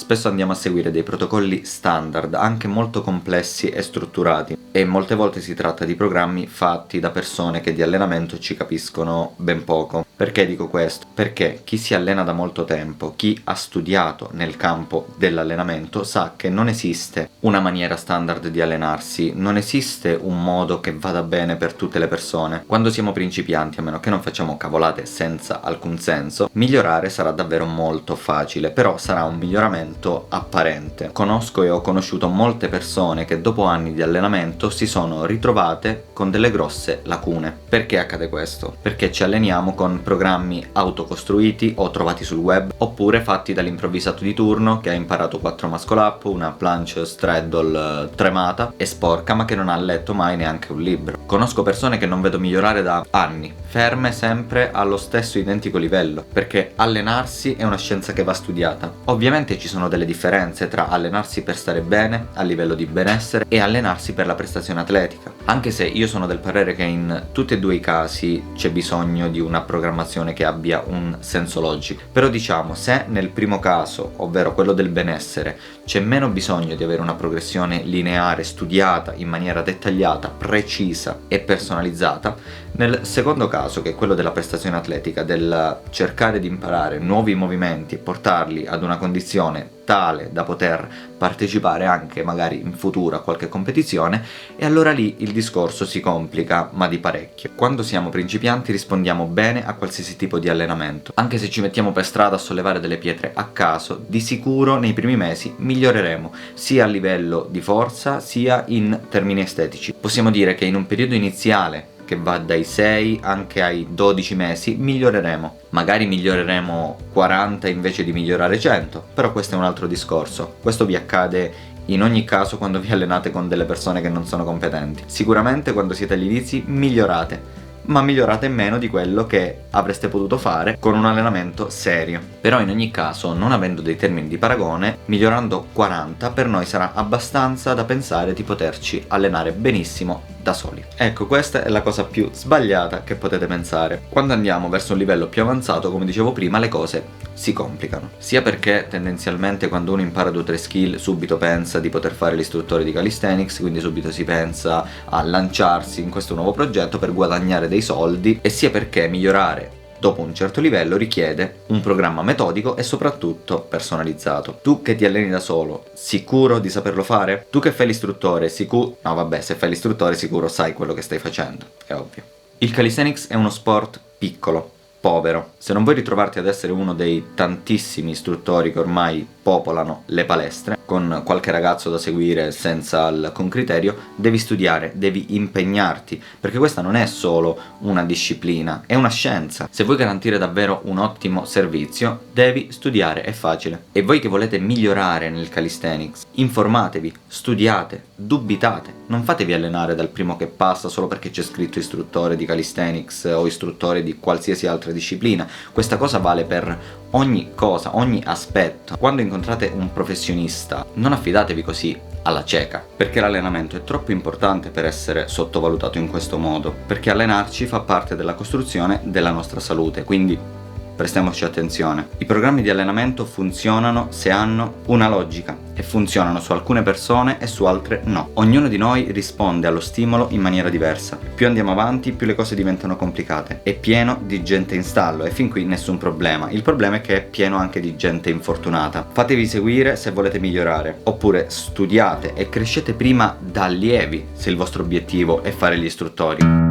spesso andiamo a seguire dei protocolli standard, anche molto complessi e strutturati, e molte volte si tratta di programmi fatti da persone che di allenamento ci capiscono ben poco. Perché dico questo? Perché chi si allena da molto tempo, chi ha studiato nel campo dell'allenamento, sa che non esiste una maniera standard di allenarsi, non esiste un modo che vada bene per tutte le persone. Quando siamo principianti, a meno che non facciamo cavolate senza alcun senso, migliorare sarà davvero molto facile, però sarà un miglioramento apparente. Conosco e ho conosciuto molte persone che dopo anni di allenamento si sono ritrovate con delle grosse lacune. Perché accade questo? Perché ci alleniamo con programmi autocostruiti o trovati sul web, oppure fatti dall'improvvisato di turno che ha imparato 4 muscle up, una planche straddle tremata e sporca, ma che non ha letto mai neanche un libro. Conosco persone che non vedo migliorare da anni, ferme sempre allo stesso identico livello, perché allenarsi è una scienza che va studiata. Ovviamente ci sono delle differenze tra allenarsi per stare bene, a livello di benessere, e allenarsi per la prestazione atletica, anche se io sono del parere che in tutti e due i casi c'è bisogno di una programmazione che abbia un senso logico. Però diciamo, se nel primo caso, ovvero quello del benessere, c'è meno bisogno di avere una progressione lineare, studiata in maniera dettagliata, precisa e personalizzata, nel secondo caso, che è quello della prestazione atletica, del cercare di imparare nuovi movimenti e portarli ad una condizione tale da poter partecipare anche magari in futuro a qualche competizione, e allora lì il discorso si complica, ma di parecchio. Quando siamo principianti rispondiamo bene a qualsiasi tipo di allenamento, anche se ci mettiamo per strada a sollevare delle pietre a caso, di sicuro nei primi mesi miglioreremo, sia a livello di forza sia in termini estetici. Possiamo dire che in un periodo iniziale, che va dai 6 anche ai 12 mesi, miglioreremo. Magari miglioreremo 40 invece di migliorare 100, però questo è un altro discorso. Questo vi accade in ogni caso quando vi allenate con delle persone che non sono competenti. Sicuramente quando siete agli inizi migliorate, ma migliorate meno di quello che avreste potuto fare con un allenamento serio. Però in ogni caso, non avendo dei termini di paragone, migliorando 40 per noi sarà abbastanza da pensare di poterci allenare benissimo da soli. Ecco, questa è la cosa più sbagliata che potete pensare. Quando andiamo verso un livello più avanzato, come dicevo prima, le cose si complicano. Sia perché tendenzialmente quando uno impara 2 o 3 skill subito pensa di poter fare l'istruttore di calisthenics, quindi subito si pensa a lanciarsi in questo nuovo progetto per guadagnare dei soldi, e sia perché migliorare dopo un certo livello richiede un programma metodico e soprattutto personalizzato. Tu che ti alleni da solo, sicuro di saperlo fare? Tu che fai l'istruttore, sicuro? No vabbè, se fai l'istruttore sicuro sai quello che stai facendo, è ovvio. Il calisthenics è uno sport piccolo, povero. Se non vuoi ritrovarti ad essere uno dei tantissimi istruttori che ormai popolano le palestre, con qualche ragazzo da seguire senza alcun criterio, devi studiare, devi impegnarti, perché questa non è solo una disciplina, è una scienza. Se vuoi garantire davvero un ottimo servizio, devi studiare, è facile. E voi che volete migliorare nel calisthenics, informatevi, studiate, dubitate, non fatevi allenare dal primo che passa solo perché c'è scritto istruttore di calisthenics o istruttore di qualsiasi altra disciplina. Questa cosa vale per ogni cosa, ogni aspetto. Quando incontrate un professionista, non affidatevi così alla cieca, perché l'allenamento è troppo importante per essere sottovalutato in questo modo, perché allenarci fa parte della costruzione della nostra salute, quindi prestiamoci attenzione. I programmi di allenamento funzionano se hanno una logica, e funzionano su alcune persone e su altre no. Ognuno di noi risponde allo stimolo in maniera diversa. Più andiamo avanti, più le cose diventano complicate. È pieno di gente in stallo e fin qui nessun problema. Il problema è che è pieno anche di gente infortunata. Fatevi seguire se volete migliorare, oppure studiate e crescete prima da allievi se il vostro obiettivo è fare gli istruttori.